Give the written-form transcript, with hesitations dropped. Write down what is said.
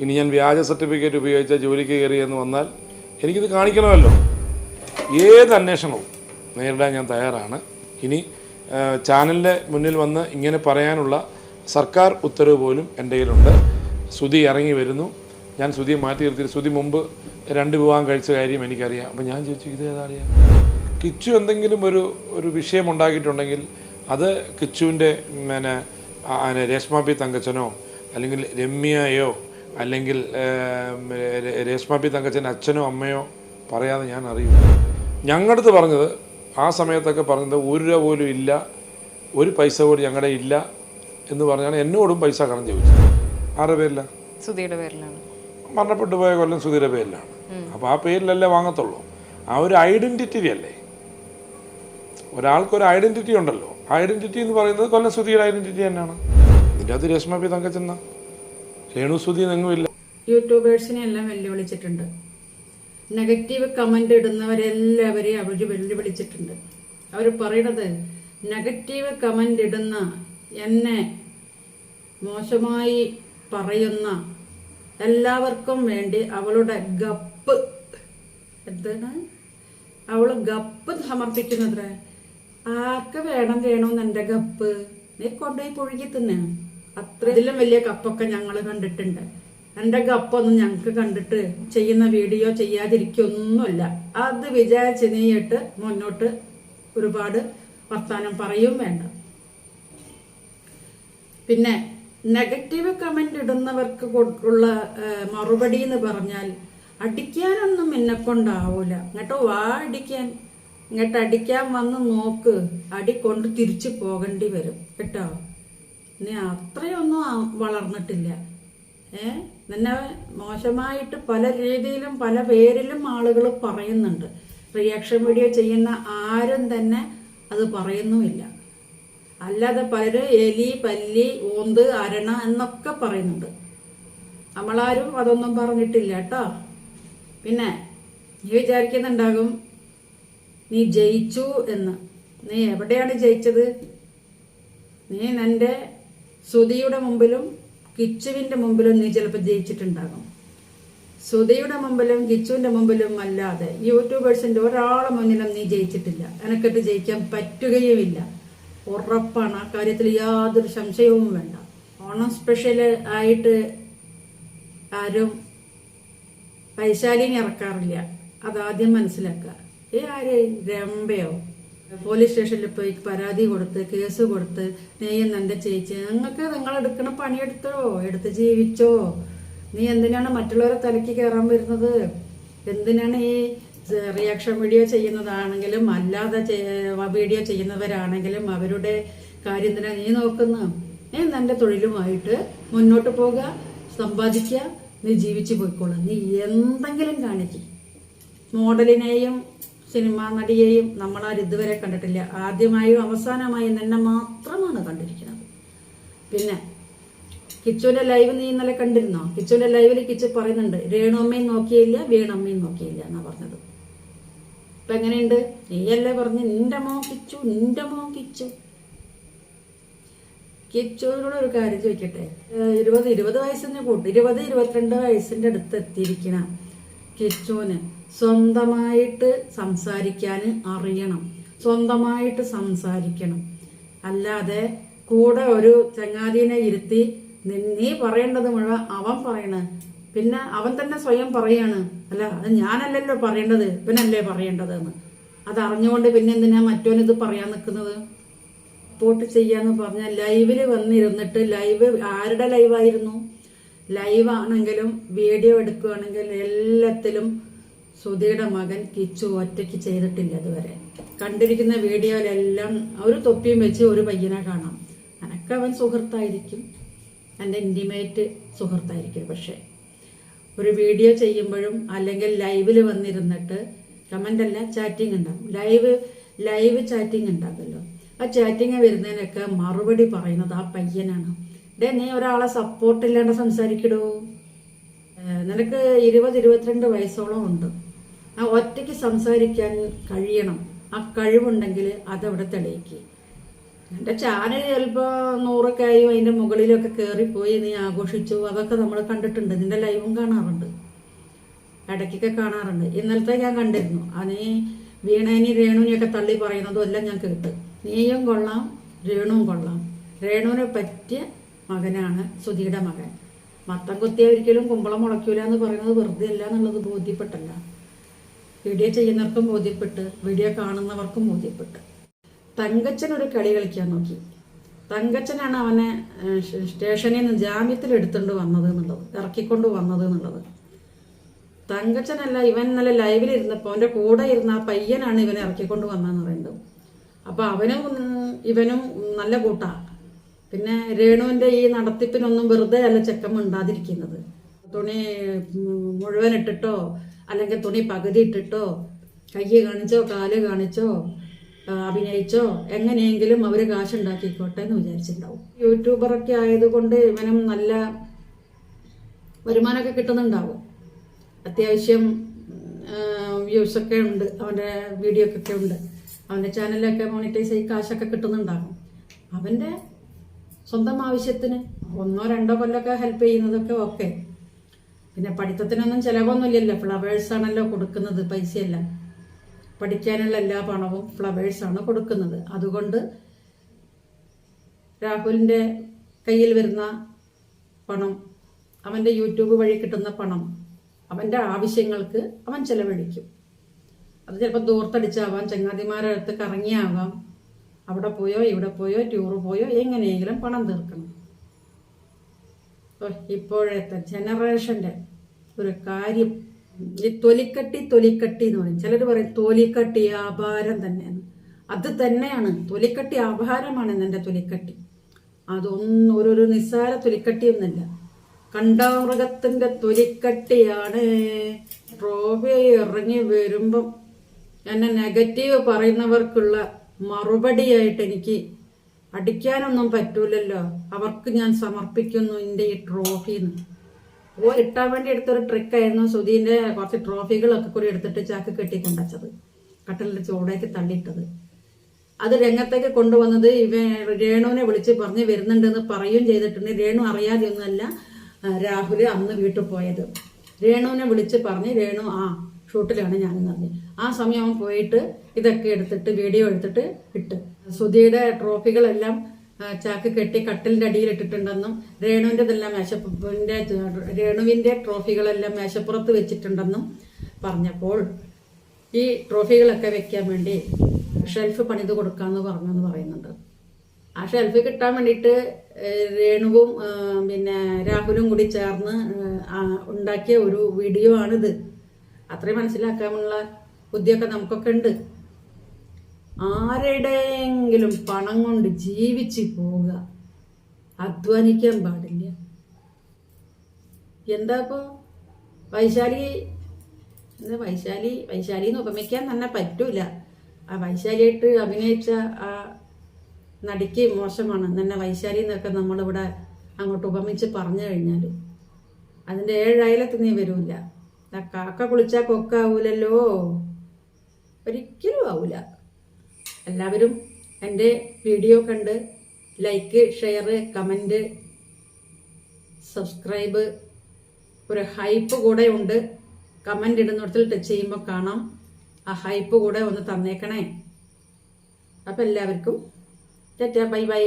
ഇനി ഞാൻ വ്യാജ സർട്ടിഫിക്കറ്റ് ഉപയോഗിച്ച ജോലിക്ക് കയറിയെന്ന് വന്നാൽ എനിക്കിത് കാണിക്കണമല്ലോ. ഏത് അന്വേഷണവും നേരിടാൻ ഞാൻ തയ്യാറാണ്. ഇനി ചാനലിൻ്റെ മുന്നിൽ വന്ന് ഇങ്ങനെ പറയാനുള്ള സർക്കാർ ഉത്തരവ് പോലും എൻ്റെ കയ്യിലുണ്ട്. ശ്രുതി ഇറങ്ങി വരുന്നു. ഞാൻ ശ്രുതിയെ മാറ്റി നിർത്തി. ശ്രുതി മുമ്പ് 2 വിവാഹം കഴിച്ച കാര്യം എനിക്കറിയാം. അപ്പം ഞാൻ ചോദിച്ചു, ഇതേതാ അറിയാം? കിച്ചു എന്തെങ്കിലും ഒരു വിഷയം ഉണ്ടാക്കിയിട്ടുണ്ടെങ്കിൽ അത് കിച്ചുവിൻ്റെ രേഷ്മ പി തങ്കച്ചനോ അല്ലെങ്കിൽ രമ്യയോ അല്ലെങ്കിൽ രേഷ്മ പി തങ്കച്ചൻ്റെ അച്ഛനോ അമ്മയോ പറയാതെ ഞാൻ അറിയില്ല. ഞങ്ങളുടെ അടുത്ത് പറഞ്ഞത്, ആ സമയത്തൊക്കെ പറഞ്ഞത് 1 രൂപ പോലും ഇല്ല, 1 പൈസ പോലും ഞങ്ങളുടെ ഇല്ല എന്ന് പറഞ്ഞാണ് എന്നോടും പൈസ കടം ചോദിച്ചത്. ആരുടെ പേരിലാണ്? സുധിയുടെ പേരിലാണ്. മരണപ്പെട്ടു പോയ കൊല്ലം സുധിയുടെ പേരിലാണ്. അപ്പോൾ ആ പേരിലല്ലേ വാങ്ങത്തുള്ളൂ. ആ ഒരു ഐഡൻറ്റിറ്റി അല്ലേ, ഒരാൾക്കൊരു ഐഡൻറ്റിറ്റി ഉണ്ടല്ലോ. ഐഡൻറ്റിറ്റി എന്ന് പറയുന്നത് കൊല്ലം സുധിയുടെ ഐഡൻറ്റിറ്റി തന്നെയാണ്. ഇതിൻ്റെ അത് രേഷ്മ പി തങ്കച്ചെന്ന രേണു സുധി എങ്ങുമില്ല. യൂട്യൂബേഴ്സിനെ എല്ലാം വെല്ലുവിളിച്ചിട്ടുണ്ട്. നെഗറ്റീവ് കമന്റ് ഇടുന്നവരെല്ലാവരെയും അവർ വെല്ലുവിളിച്ചിട്ടുണ്ട്. അവർ പറയണത്, നെഗറ്റീവ് കമന്റ് ഇടുന്ന, എന്നെ മോശമായി പറയുന്ന എല്ലാവർക്കും വേണ്ടി അവളുടെ ഗപ്പ്, എന്താണ് അവള് ഗപ്പ് സമർപ്പിക്കുന്നത്ര. ആർക്ക് വേണമെന്ന് എൻ്റെ ഗപ്പ് നീ കൊണ്ടുപോയി പുഴുകി തിന്നെ. അത്ര ഇതിലും വലിയ കപ്പൊക്കെ ഞങ്ങൾ കണ്ടിട്ടുണ്ട്. എൻ്റെ ഗപ്പൊന്നും ഞങ്ങൾക്ക് കണ്ടിട്ട് ചെയ്യുന്ന വീഡിയോ ചെയ്യാതിരിക്കൊന്നുമില്ല. അത് വിചാരിച്ച് നീയിട്ട് മുന്നോട്ട് ഒരുപാട് വർത്താനം പറയും വേണ്ട. പിന്നെ നെഗറ്റീവ് കമന്റ് ഇടുന്നവർക്ക് ഉള്ള മറുപടി എന്ന് പറഞ്ഞാൽ, അടിക്കാനൊന്നും എന്നെ കൊണ്ടാവൂല. ഇങ്ങോട്ട് വാ അടിക്കാൻ, ഇങ്ങോട്ട് അടിക്കാൻ വന്ന് നോക്ക്, അടി കൊണ്ട് തിരിച്ചു പോകേണ്ടി വരും കേട്ടോ. നീ അത്രയൊന്നും വളർന്നിട്ടില്ല. നിന്നെ മോശമായിട്ട് പല രീതിയിലും പല പേരിലും ആളുകൾ പറയുന്നുണ്ട്. റിയാക്ഷൻ വീഡിയോ ചെയ്യുന്ന ആരും തന്നെ അത് പറയുന്നുമില്ല. അല്ലാതെ പലരും എലി, പല്ലി, ഓന്ത്, അരണ എന്നൊക്കെ പറയുന്നുണ്ട്. നമ്മളാരും അതൊന്നും പറഞ്ഞിട്ടില്ല കേട്ടോ. പിന്നെ നീ വിചാരിക്കുന്നുണ്ടാകും നീ ജയിച്ചു എന്ന്. നീ എവിടെയാണ് ജയിച്ചത്? നീ നിന്റെ ശ്രുതിയുടെ മുമ്പിലും കിച്ചുവിന്റെ മുമ്പിലും നീ ചിലപ്പോൾ ജയിച്ചിട്ടുണ്ടാകും. ശ്രുതിയുടെ മുമ്പിലും കിച്ചുവിന്റെ മുമ്പിലും അല്ലാതെ യൂട്യൂബേഴ്സിന്റെ ഒരാളെ മുന്നിലും നീ ജയിച്ചിട്ടില്ല. എനക്കിട്ട് ജയിക്കാൻ പറ്റുകയുമില്ല. ഉറപ്പാണ്. ആ കാര്യത്തിൽ യാതൊരു സംശയവും വേണ്ട. ഓണം സ്പെഷ്യൽ ആയിട്ട് ആരും വൈശാലിനെ ഇറക്കാറില്ല. അതാദ്യം മനസ്സിലാക്കുക. ആര് രംഭയോ പോലീസ് സ്റ്റേഷനിൽ പോയി പരാതി കൊടുത്ത് കേസ് കൊടുത്ത് നീയും നിന്റെ ചേച്ചി, നിങ്ങൾക്ക് നിങ്ങളെടുക്കണ പണിയെടുത്തോ, എടുത്ത് ജീവിച്ചോ. നീ എന്തിനാണ് മറ്റുള്ളവരെ തലയ്ക്ക് കയറാൻ വരുന്നത്? എന്തിനാണ് ഈ റിയാക്ഷൻ വീഡിയോ ചെയ്യുന്നതാണെങ്കിലും അല്ലാതെ വീഡിയോ ചെയ്യുന്നവരാണെങ്കിലും അവരുടെ കാര്യം എന്തിനാ നീ നോക്കുന്നത്? നിന്റെ തൊഴിലുമായിട്ട് മുന്നോട്ട് പോകുക, സമ്പാദിക്കുക, നീ ജീവിച്ചു പോയിക്കോളും. നീ എന്തെങ്കിലും കാണിക്കും. മോഡലിനെയും സിനിമാ നടിയെയും നമ്മളാരും ഇതുവരെ കണ്ടിട്ടില്ല. ആദ്യമായും അവസാനമായും തന്നെ മാത്രമാണ് കണ്ടിരിക്കുന്നത്. പിന്നെ കിച്ചുവിന്റെ ലൈവ് നീ ഇന്നലെ കണ്ടിരുന്നോ? കിച്ചുവിന്റെ ലൈവിൽ കിച്ചു പറയുന്നുണ്ട്, രേണുമ്മയും നോക്കിയില്ല, വീണമ്മയും നോക്കിയില്ല എന്നാ പറഞ്ഞത്. ഇപ്പൊ എങ്ങനെയുണ്ട്? നീയല്ലേ പറഞ്ഞ് നിന്റെ മോ കിച്ചു, നിന്റെ മോ കിച്ചു. കിച്ചുവിനോട് ഒരു കാര്യം ചോദിക്കട്ടെ. 20 വയസ്സിന് കൂട്ടി 22 വയസ്സിന്റെ അടുത്ത് എത്തിയിരിക്കണ കിച്ചുവിന് സ്വന്തമായിട്ട് സംസാരിക്കാൻ അറിയണം. സ്വന്തമായിട്ട് സംസാരിക്കണം. അല്ലാതെ കൂടെ ഒരു ചങ്ങാതിനെ ഇരുത്തി നീ പറയേണ്ടത് മുഴുവൻ അവൻ പറയണ. പിന്നെ അവൻ തന്നെ സ്വയം പറയാണ്, അല്ല അത് ഞാനല്ലല്ലോ പറയേണ്ടത്, ഇവനല്ലേ പറയേണ്ടതെന്ന്. അതറിഞ്ഞുകൊണ്ട് പിന്നെ എന്തിനാ മറ്റോനിത് പറയാൻ നിൽക്കുന്നത്? സപ്പോർട്ട് ചെയ്യാന്ന് പറഞ്ഞാൽ ലൈവിൽ വന്നിരുന്നിട്ട്, ലൈവ് ആരുടെ ലൈവായിരുന്നു? ലൈവാണെങ്കിലും വീഡിയോ എടുക്കുകയാണെങ്കിൽ എല്ലാത്തിലും ശ്രുതിയുടെ മകൻ കിച്ചു ഒറ്റയ്ക്ക് ചെയ്തിട്ടില്ല ഇതുവരെ. കണ്ടിരിക്കുന്ന വീഡിയോയിലെല്ലാം ഒരു തൊപ്പിയും വെച്ച് ഒരു പയ്യനെ കാണാം. എനക്കവൻ സുഹൃത്തായിരിക്കും, എൻ്റെ ഇൻറ്റിമേറ്റ് സുഹൃത്തായിരിക്കും. പക്ഷേ ഒരു വീഡിയോ ചെയ്യുമ്പോഴും അല്ലെങ്കിൽ ലൈവിൽ വന്നിരുന്നിട്ട് കമൻ്റ് അല്ല ചാറ്റിംഗ് ഉണ്ടാകും. ലൈവ് ചാറ്റിംഗ് ഉണ്ടാകുമല്ലോ. ആ ചാറ്റിങ് വരുന്നതിനൊക്കെ മറുപടി പറയുന്നത് ആ പയ്യനാണ്. നീ ഒരാളെ സപ്പോർട്ടില്ലാണ്ട് സംസാരിക്കടോ. നിനക്ക് 20-22 വയസ്സോളം ഉണ്ട്. ആ ഒറ്റയ്ക്ക് സംസാരിക്കാൻ കഴിയണം. ആ കഴിവുണ്ടെങ്കിൽ അതവിടെ തെളിയിക്കുക. എൻ്റെ ചാനൽ ചിലപ്പോൾ 100 ആയും അതിൻ്റെ മുകളിലൊക്കെ കയറിപ്പോയി നീ ആഘോഷിച്ചു, അതൊക്കെ നമ്മൾ കണ്ടിട്ടുണ്ട്. നിന്റെ ലൈവും കാണാറുണ്ട്, ഇടയ്ക്കൊക്കെ കാണാറുണ്ട്. ഇന്നലത്തെ ഞാൻ കണ്ടിരുന്നു. നീ വീണേനി രേണുവിനെയൊക്കെ തള്ളി പറയുന്നതും എല്ലാം ഞാൻ കേട്ട്. നീയും കൊള്ളാം, രേണുവും കൊള്ളാം. രേണുവിനെ പറ്റിയ മകനാണ് സുധിയുടെ മകൻ. മത്തം കുത്തിയ ഒരിക്കലും കുമ്പളം മുളയ്ക്കൂല എന്ന് പറയുന്നത് വെറുതെ അല്ല എന്നുള്ളത് ബോധ്യപ്പെട്ടല്ല. വീഡിയോ ചെയ്യുന്നവർക്കും ബോധ്യപ്പെട്ട്, വീഡിയോ കാണുന്നവർക്കും ബോധ്യപ്പെട്ട്. തങ്കച്ചൻ ഒരു കളി കളിക്കാൻ നോക്കി. തങ്കച്ചനാണ് അവനെ സ്റ്റേഷനിൽ നിന്ന് ജാമ്യത്തിൽ എടുത്തുകൊണ്ട് വന്നത് എന്നുള്ളത്, ഇറക്കിക്കൊണ്ട് വന്നത് എന്നുള്ളത്. തങ്കച്ചനല്ല, ഇവൻ നല്ല ലൈവിലിരുന്നപ്പോൾ അവൻ്റെ കൂടെ ഇരുന്ന ആ പയ്യനാണ് ഇവനെ ഇറക്കിക്കൊണ്ട് വന്നതെന്ന് പറയുന്നത്. അപ്പോൾ അവനും ഇവനും നല്ല കൂട്ടാ. പിന്നെ രേണുവിൻ്റെ ഈ നടത്തിപ്പിനൊന്നും വെറുതെ അല്ല ചെക്കൻ മിണ്ടാതിരിക്കുന്നത്. തുണി മുഴുവൻ ഇട്ടിട്ടോ അല്ലെങ്കിൽ തുണി പകുതി ഇട്ടിട്ടോ കൈ കാണിച്ചോ കാല് കാണിച്ചോ അഭിനയിച്ചോ എങ്ങനെയെങ്കിലും അവർ കാശുണ്ടാക്കിക്കോട്ടെ എന്ന് വിചാരിച്ചിട്ടുണ്ടാവും. യൂട്യൂബറൊക്കെ ആയതുകൊണ്ട് ഇവനും നല്ല വരുമാനമൊക്കെ കിട്ടുന്നുണ്ടാവും. അത്യാവശ്യം വ്യൂസൊക്കെ ഉണ്ട്, അവൻ്റെ വീഡിയോ ഒക്കെ ഉണ്ട്, അവൻ്റെ ചാനലിലൊക്കെ മോണിറ്റൈസ് ചെയ്ത് കാശൊക്കെ കിട്ടുന്നുണ്ടാകും. അവൻ്റെ സ്വന്തം ആവശ്യത്തിന് 1-2 കൊല്ലമൊക്കെ ഹെൽപ്പ് ചെയ്യുന്നതൊക്കെ ഓക്കെ. പിന്നെ പഠിത്തത്തിനൊന്നും ചിലവൊന്നുമില്ലല്ലോ, ഫ്ലവേഴ്സാണല്ലോ കൊടുക്കുന്നത്, പൈസയല്ല. പഠിക്കാനുള്ള എല്ലാ പണവും ഫ്ലവേഴ്സാണ് കൊടുക്കുന്നത്. അതുകൊണ്ട് രാഹുലിൻ്റെ കയ്യിൽ വരുന്ന പണം, അവൻ്റെ യൂട്യൂബ് വഴി കിട്ടുന്ന പണം അവൻ്റെ ആവശ്യങ്ങൾക്ക് അവൻ ചെലവഴിക്കും. അത് ചിലപ്പോൾ ദൂർത്തടിച്ചാവാം, ചങ്ങാതിമാരുടെ അടുത്ത് കറങ്ങിയാവാം, അവിടെ പോയോ ഇവിടെ പോയോ ടൂറ് പോയോ എങ്ങനെയെങ്കിലും പണം തീർക്കണം. ഇപ്പോഴത്തെ ജനറേഷൻ്റെ ഒരു കാര്യം, ഈ തൊലിക്കട്ടി എന്ന് പറയും. ചിലർ പറയും തൊലിക്കട്ടി ആഭാരം തന്നെയാണ്. അത് തന്നെയാണ്, തൊലിക്കട്ടി ആഭാരമാണ് എൻ്റെ തൊലിക്കട്ടി. അതൊന്നും ഒരു നിസ്സാര തൊലിക്കട്ടിയൊന്നുമില്ല, കണ്ടാമൃഗത്തിൻ്റെ തൊലിക്കട്ടിയാണ്. ട്രോഫി ഇറങ്ങി വരുമ്പം എന്നെ നെഗറ്റീവ് പറയുന്നവർക്കുള്ള മറുപടിയായിട്ട് എനിക്ക് അടിക്കാനൊന്നും പറ്റൂലല്ലോ, അവർക്ക് ഞാൻ സമർപ്പിക്കുന്നു എൻ്റെ ഈ ട്രോഫിന്ന്. ഇട്ടാൻ വേണ്ടി എടുത്തൊരു ട്രിക്കായിരുന്നു. സുധീൻ്റെ കുറച്ച് ട്രോഫികളൊക്കെ കൂടി എടുത്തിട്ട് ചാക്ക് കെട്ടി കൊണ്ടുവച്ചത്, കട്ടലിൻ്റെ ചൂടേക്ക് തള്ളിയിട്ടത്. അത് രംഗത്തേക്ക് കൊണ്ടുവന്നത് രേണുവിനെ വിളിച്ച് പറഞ്ഞ് വരുന്നുണ്ടെന്ന് പറയുകയും ചെയ്തിട്ടുണ്ട്. രേണു അറിയാതെ ഒന്നുമല്ല രാഹുൽ അന്ന് വീട്ടിൽ പോയത്. രേണുവിനെ വിളിച്ച് പറഞ്ഞ് രേണു ഷൂട്ടിലാണ് ഞാനെന്ന് പറഞ്ഞു. ആ സമയം അവൻ പോയിട്ട് ഇതൊക്കെ എടുത്തിട്ട് വീഡിയോ എടുത്തിട്ട് ഇട്ട്. സുധിയുടെ ട്രോഫികളെല്ലാം ചാക്ക് കെട്ടി കട്ടിലിൻ്റെ അടിയിൽ ഇട്ടിട്ടുണ്ടെന്നും രേണുവിൻ്റെ ട്രോഫികളെല്ലാം മേശപ്പുറത്ത് വെച്ചിട്ടുണ്ടെന്നും പറഞ്ഞപ്പോൾ ഈ ട്രോഫികളൊക്കെ വെക്കാൻ വേണ്ടി ഷെൽഫ് പണിത് കൊടുക്കാമെന്ന് പറഞ്ഞെന്ന് പറയുന്നുണ്ട്. ആ ഷെൽഫ് കിട്ടാൻ വേണ്ടിയിട്ട് രേണുവും പിന്നെ രാഹുലും കൂടി ചേർന്ന് ഉണ്ടാക്കിയ ഒരു വീഡിയോ ആണിത്. അത്രയും മനസ്സിലാക്കാനുള്ള ബുദ്ധിയൊക്കെ നമുക്കൊക്കെ ഉണ്ട്. ആരുടെയെങ്കിലും പണം കൊണ്ട് ജീവിച്ച് പോവുക, അധ്വാനിക്കാൻ പാടില്ല. എന്താ ഇപ്പോൾ വൈശാലിന്ന് ഉപമിക്കാൻ തന്നെ പറ്റൂല. ആ വൈശാലിയായിട്ട് അഭിനയിച്ച ആ നടിക്ക് മോശമാണ് തന്നെ വൈശാലി എന്നൊക്കെ നമ്മളിവിടെ അങ്ങോട്ട് ഉപമിച്ച് പറഞ്ഞു കഴിഞ്ഞാൽ അതിൻ്റെ 7 അയലത്ത് നീ വരൂല. കാക്ക കുളിച്ചാൽ കൊക്കാവൂലല്ലോ, ഒരിക്കലും ആവൂല. എല്ലാവരും എൻ്റെ വീഡിയോ കണ്ട് ലൈക്ക്, ഷെയർ, കമൻറ്റ്, സബ്സ്ക്രൈബ്, ഒരു ഹൈപ്പ് കൂടെ ഉണ്ട്. കമൻ്റ് ഇടുന്നിടത്തിൽ ടച്ച് ചെയ്യുമ്പോൾ കാണാം. ആ ഹൈപ്പ് കൂടെ ഒന്ന് തന്നേക്കണേ. അപ്പം എല്ലാവർക്കും ടാറ്റാ, ബൈ ബൈ.